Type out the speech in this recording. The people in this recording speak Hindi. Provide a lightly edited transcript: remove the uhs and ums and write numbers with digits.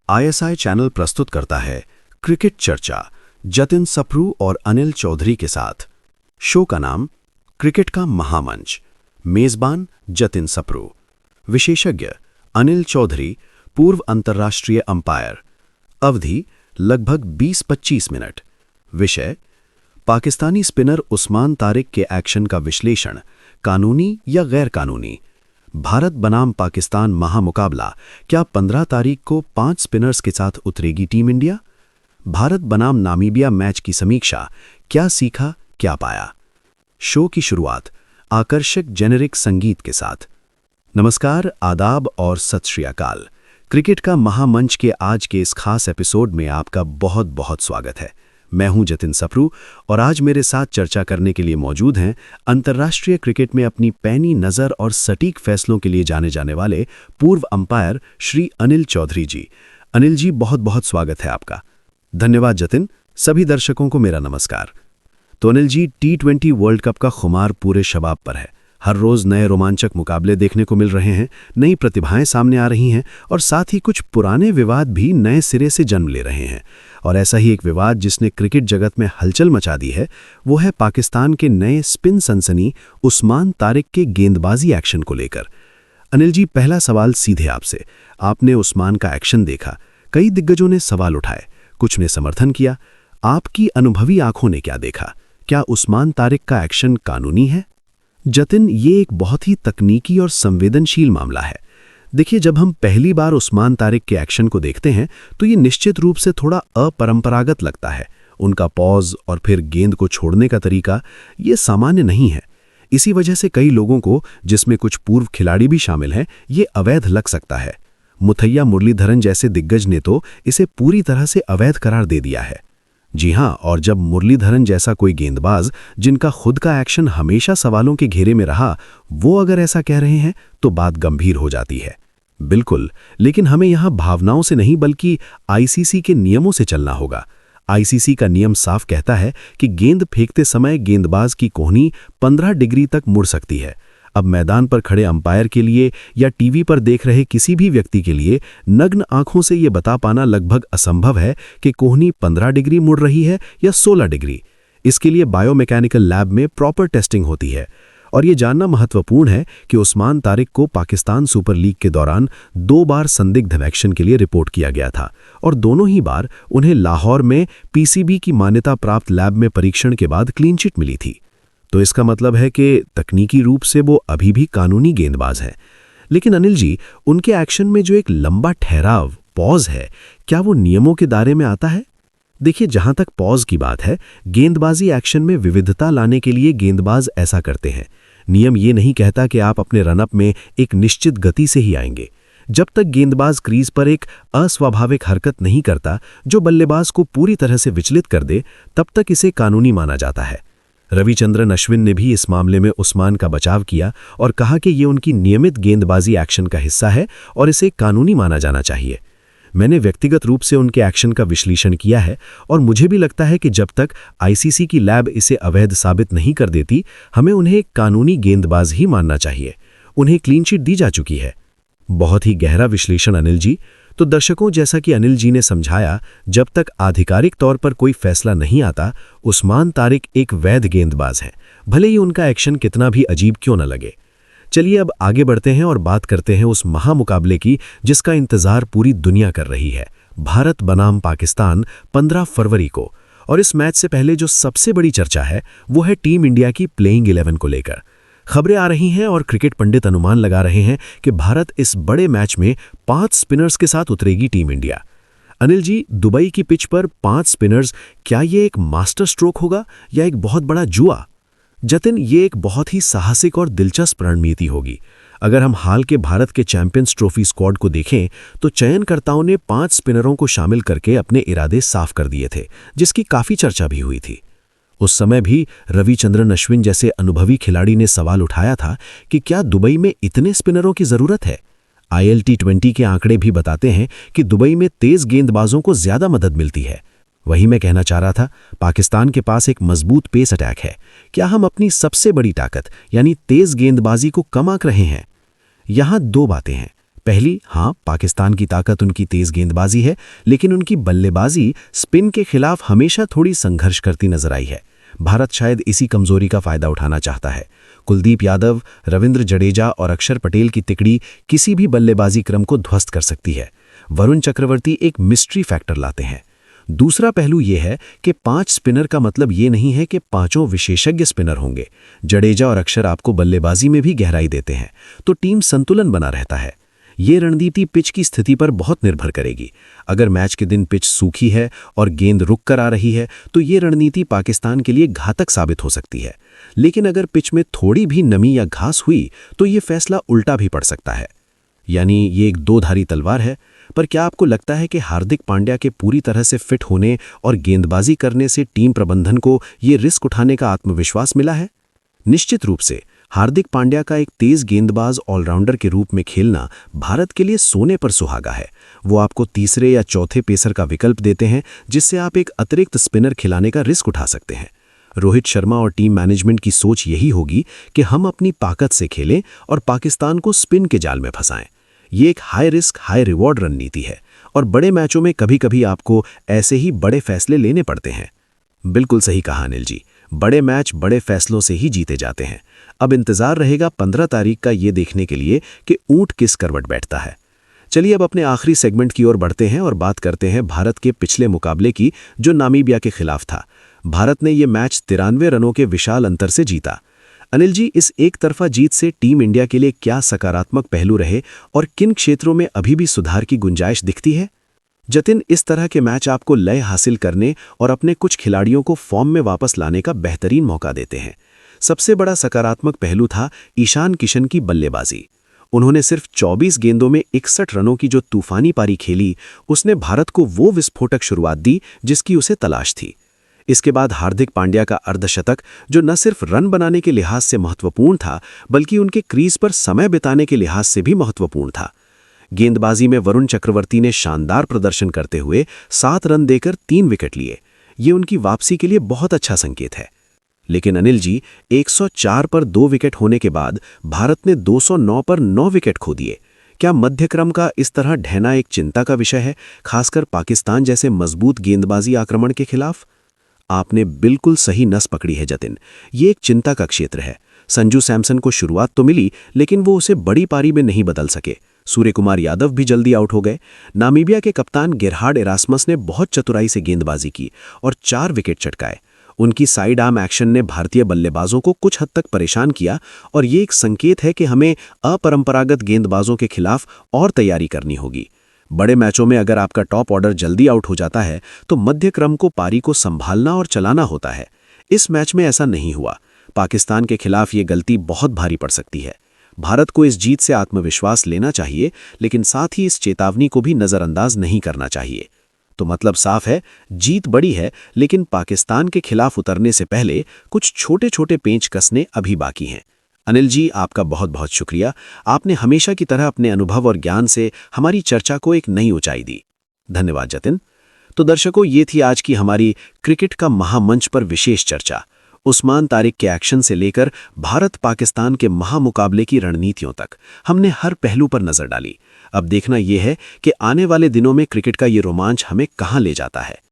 आईएसआई चैनल प्रस्तुत करता है क्रिकेट चर्चा जतिन सप्रू और अनिल चौधरी के साथ। शो का नाम क्रिकेट का महामंच। मेजबान जतिन सप्रू, विशेषज्ञ अनिल चौधरी, पूर्व अंतर्राष्ट्रीय अंपायर। अवधि लगभग 20-25 मिनट। विषय पाकिस्तानी स्पिनर उस्मान तारिक के एक्शन का विश्लेषण, कानूनी या गैर कानूनी। भारत बनाम पाकिस्तान महामुकाबला, क्या 15 तारीख को 5 स्पिनर्स के साथ उतरेगी टीम इंडिया? भारत बनाम नामीबिया मैच की समीक्षा, क्या सीखा क्या पाया? शो की शुरुआत आकर्षक जेनेरिक संगीत के साथ। नमस्कार, आदाब और सत श्री अकाल। क्रिकेट का महामंच के आज के इस खास एपिसोड में आपका बहुत बहुत स्वागत है। मैं हूं जतिन सप्रू और आज मेरे साथ चर्चा करने के लिए मौजूद हैं अंतर्राष्ट्रीय क्रिकेट में अपनी पैनी नज़र और सटीक फैसलों के लिए जाने जाने वाले पूर्व अंपायर श्री अनिल चौधरी जी। अनिल जी, बहुत बहुत स्वागत है आपका। धन्यवाद जतिन। सभी दर्शकों को मेरा नमस्कार। तो Anil ji, T20 world cup का खुमार पूरे शबाब पर है। हर रोज़ नए रोमांचक मुकाबले देखने को मिल रहे हैं, नई प्रतिभाएं सामने आ रही हैं और साथ ही कुछ पुराने विवाद भी नए सिरे से जन्म ले रहे हैं। और ऐसा ही एक विवाद जिसने क्रिकेट जगत में हलचल मचा दी है, वो है पाकिस्तान के नए स्पिन सनसनी उस्मान तारिक के गेंदबाजी एक्शन को लेकर। अनिल जी, पहला सवाल सीधे आपसे। आपने उस्मान का एक्शन देखा, कई दिग्गजों ने सवाल उठाए, कुछ ने समर्थन किया। आपकी अनुभवी आंखों ने क्या देखा? क्या उस्मान तारिक का एक्शन कानूनी है? जतिन, ये एक बहुत ही तकनीकी और संवेदनशील मामला है। देखिए, जब हम पहली बार उस्मान तारिक के एक्शन को देखते हैं तो ये निश्चित रूप से थोड़ा अपरंपरागत लगता है। उनका पॉज और फिर गेंद को छोड़ने का तरीका ये सामान्य नहीं है। इसी वजह से कई लोगों को, जिसमें कुछ पूर्व खिलाड़ी भी शामिल हैं, ये अवैध लग सकता है। मुथैया मुरलीधरन जैसे दिग्गज ने तो इसे पूरी तरह से अवैध करार दे दिया है। जी हां, और जब मुरलीधरन जैसा कोई गेंदबाज जिनका खुद का एक्शन हमेशा सवालों के घेरे में रहा, वो अगर ऐसा कह रहे हैं तो बात गंभीर हो जाती है। बिल्कुल, लेकिन हमें यहां भावनाओं से नहीं बल्कि आईसीसी के नियमों से चलना होगा। आईसीसी का नियम साफ कहता है कि गेंद फेंकते समय गेंदबाज की कोहनी 15 डिग्री तक मुड़ सकती है। अब मैदान पर खड़े अंपायर के लिए या टीवी पर देख रहे किसी भी व्यक्ति के लिए नग्न आंखों से ये बता पाना लगभग असंभव है कि कोहनी 15 डिग्री मुड़ रही है या 16 डिग्री। इसके लिए बायोमैकेनिकल लैब में प्रॉपर टेस्टिंग होती है। और ये जानना महत्वपूर्ण है कि उस्मान तारिक को पाकिस्तान सुपर लीग के दौरान 2 बार संदिग्ध एक्शन के लिए रिपोर्ट किया गया था और दोनों ही बार उन्हें लाहौर में पीसीबी की मान्यता प्राप्त लैब में परीक्षण के बाद क्लीन चिट मिली थी। तो इसका मतलब है कि तकनीकी रूप से वो अभी भी कानूनी गेंदबाज हैं। लेकिन अनिल जी, उनके एक्शन में जो एक लंबा ठहराव, पॉज है, क्या वो नियमों के दायरे में आता है? देखिए, जहां तक पॉज की बात है, गेंदबाजी एक्शन में विविधता लाने के लिए गेंदबाज ऐसा करते हैं। नियम ये नहीं कहता कि आप अपने रनअप में एक निश्चित गति से ही आएंगे। जब तक गेंदबाज क्रीज पर एक अस्वाभाविक हरकत नहीं करता जो बल्लेबाज को पूरी तरह से विचलित कर दे, तब तक इसे कानूनी माना जाता है। रविचंद्रन अश्विन ने भी इस मामले में उस्मान का बचाव किया और कहा कि ये उनकी नियमित गेंदबाजी एक्शन का हिस्सा है और इसे कानूनी माना जाना चाहिए। मैंने व्यक्तिगत रूप से उनके एक्शन का विश्लेषण किया है और मुझे भी लगता है कि जब तक आईसीसी की लैब इसे अवैध साबित नहीं कर देती, हमें उन्हें एक कानूनी गेंदबाज ही मानना चाहिए। उन्हें क्लीन चिट दी जा चुकी है। बहुत ही गहरा विश्लेषण अनिल जी। तो दर्शकों, जैसा कि अनिल जी ने समझाया, जब तक आधिकारिक तौर पर कोई फैसला नहीं आता, उस्मान तारिक एक वैध गेंदबाज हैं, भले ही उनका एक्शन कितना भी अजीब क्यों न लगे। चलिए अब आगे बढ़ते हैं और बात करते हैं उस महामुकाबले की जिसका इंतजार पूरी दुनिया कर रही है। भारत बनाम पाकिस्तान 15 फरवरी को। और इस मैच से पहले जो सबसे बड़ी चर्चा है वो है टीम इंडिया की प्लेइंग 11 को लेकर। खबरें आ रही हैं और क्रिकेट पंडित अनुमान लगा रहे हैं कि भारत इस बड़े मैच में 5 स्पिनर्स के साथ उतरेगी team India. Anil ji, Dubai की पिच पर 5 स्पिनर्स, क्या ये एक मास्टर स्ट्रोक होगा या एक बहुत बड़ा जुआ? जतिन, ये एक बहुत ही साहसिक और दिलचस्प रणनीति होगी। अगर हम हाल के भारत के चैंपियंस ट्रॉफी स्क्वाड को देखें तो चयनकर्ताओं ने 5 स्पिनरों को शामिल करके अपने इरादे साफ कर दिए थे, जिसकी काफी चर्चा भी हुई थी। उस समय भी रविचंद्रन अश्विन जैसे अनुभवी खिलाड़ी ने सवाल उठाया था कि क्या दुबई में इतने स्पिनरों की जरूरत है? ILT20 के आंकड़े भी बताते हैं कि दुबई में तेज गेंदबाजों को ज्यादा मदद मिलती है। वही मैं कहना चाह रहा था, पाकिस्तान के पास एक मजबूत पेस अटैक है। क्या हम अपनी सबसे बड़ी ताकत यानी तेज गेंदबाजी को कम आंक रहे हैं? यहां 2 बातें हैं। पहली, हाँ, पाकिस्तान की ताकत उनकी तेज गेंदबाजी है, लेकिन उनकी बल्लेबाजी स्पिन के खिलाफ हमेशा थोड़ी संघर्ष करती नजर आई है। भारत शायद इसी कमजोरी का फायदा उठाना चाहता है। कुलदीप यादव, रविंद्र जडेजा और अक्षर पटेल की तिकड़ी किसी भी बल्लेबाजी क्रम को ध्वस्त कर सकती है। वरुण चक्रवर्ती एक मिस्ट्री फैक्टर लाते हैं। दूसरा पहलू यह है कि 5 स्पिनर का मतलब ये नहीं है कि पांचों विशेषज्ञ स्पिनर होंगे। जडेजा और अक्षर आपको बल्लेबाजी में भी गहराई देते हैं, तो टीम संतुलन बना रहता है। ये रणनीति पिच की स्थिति पर बहुत निर्भर करेगी। अगर मैच के दिन पिच सूखी है और गेंद रुक कर आ रही है, तो ये रणनीति पाकिस्तान के लिए घातक साबित हो सकती है। लेकिन अगर पिच में थोड़ी भी नमी या घास हुई, तो ये फैसला उल्टा भी पड़ सकता है। यानी ये एक दो-धारी तलवार है। पर क्या आपको लगता है कि हार्दिक पांड्या के पूरी तरह से फिट होने और गेंदबाजी करने से टीम प्रबंधन को ये रिस्क उठाने का आत्मविश्वास मिला है? निश्चित रूप से हार्दिक पांड्या का एक तेज गेंदबाज ऑलराउंडर के रूप में खेलना भारत के लिए सोने पर सुहागा है। वो आपको तीसरे या चौथे पेसर का विकल्प देते हैं, जिससे आप एक अतिरिक्त स्पिनर खिलाने का रिस्क उठा सकते हैं। रोहित शर्मा और टीम मैनेजमेंट की सोच यही होगी कि हम अपनी ताकत से खेलें और पाकिस्तान को स्पिन के जाल में फंसाएं। ये एक हाई रिस्क हाई रिवॉर्ड रणनीति है और बड़े मैचों में कभी-कभी आपको ऐसे ही बड़े फैसले लेने पड़ते हैं। बिल्कुल सही कहा अनिल जी, बड़े मैच बड़े फैसलों से ही जीते जाते हैं। अब इंतजार रहेगा 15 तारीख का ये देखने के लिए कि ऊंट किस करवट बैठता है। चलिए अब अपने आखिरी सेगमेंट की ओर बढ़ते हैं और बात करते हैं भारत के पिछले मुकाबले की, जो नामीबिया के खिलाफ था। भारत ने ये मैच 93 रनों के विशाल अंतर से जीता। अनिल जी, इस एक तरफा जीत से टीम इंडिया के लिए क्या सकारात्मक पहलू रहे और किन क्षेत्रों में अभी भी सुधार की गुंजाइश दिखती है? जतिन, इस तरह के मैच आपको लय हासिल करने और अपने कुछ खिलाड़ियों को फॉर्म में वापस लाने का बेहतरीन मौका देते हैं। सबसे बड़ा सकारात्मक पहलू था ईशान किशन की बल्लेबाजी। उन्होंने सिर्फ 24 गेंदों में 61 रनों की जो तूफानी पारी खेली, उसने भारत को वो विस्फोटक शुरुआत दी जिसकी उसे तलाश थी। इसके बाद हार्दिक पांड्या का अर्धशतक, जो न सिर्फ रन बनाने के लिहाज से महत्वपूर्ण था, बल्कि उनके क्रीज पर समय बिताने के लिहाज से भी महत्वपूर्ण था। गेंदबाजी में वरुण चक्रवर्ती ने शानदार प्रदर्शन करते हुए 7 रन देकर 3 विकेट लिए। ये उनकी वापसी के लिए बहुत अच्छा संकेत है। लेकिन अनिल जी, 104 पर 2 विकेट होने के बाद भारत ने 209 पर 9 विकेट खो दिए। क्या मध्यक्रम का इस तरह ढहना एक चिंता का विषय है, खासकर पाकिस्तान जैसे मजबूत गेंदबाजी आक्रमण के खिलाफ? आपने बिल्कुल सही नस पकड़ी है जतिन, ये एक चिंता का क्षेत्र है। संजू सैमसन को शुरुआत तो मिली, लेकिन वो उसे बड़ी पारी में नहीं बदल सके। सूर्यकुमार यादव भी जल्दी आउट हो गए। नामीबिया के कप्तान गेरहार्ड एरास्मस ने बहुत चतुराई से गेंदबाजी की और 4 विकेट चटकाए। उनकी साइड आर्म एक्शन ने भारतीय बल्लेबाजों को कुछ हद तक परेशान किया और ये एक संकेत है कि हमें अपरंपरागत गेंदबाजों के खिलाफ और तैयारी करनी होगी। बड़े मैचों में अगर आपका टॉप ऑर्डर जल्दी आउट हो जाता है, तो मध्य क्रम को पारी को संभालना और चलाना होता है। इस मैच में ऐसा नहीं हुआ। पाकिस्तान के खिलाफ ये गलती बहुत भारी पड़ सकती है। भारत को इस जीत से आत्मविश्वास लेना चाहिए, लेकिन साथ ही इस चेतावनी को भी नज़रअंदाज नहीं करना चाहिए। तो मतलब साफ है, जीत बड़ी है, लेकिन पाकिस्तान के खिलाफ उतरने से पहले कुछ छोटे छोटे पेंच कसने अभी बाकी हैं। अनिल जी, आपका बहुत बहुत शुक्रिया। आपने हमेशा की तरह अपने अनुभव और ज्ञान से हमारी चर्चा को एक नई ऊंचाई दी। धन्यवाद जतिन। तो दर्शकों, ये थी आज की हमारी क्रिकेट का महामंच पर विशेष चर्चा। उस्मान तारिक के एक्शन से लेकर भारत पाकिस्तान के महामुकाबले की रणनीतियों तक हमने हर पहलू पर नजर डाली। अब देखना यह है कि आने वाले दिनों में क्रिकेट का ये रोमांच हमें कहां ले जाता है।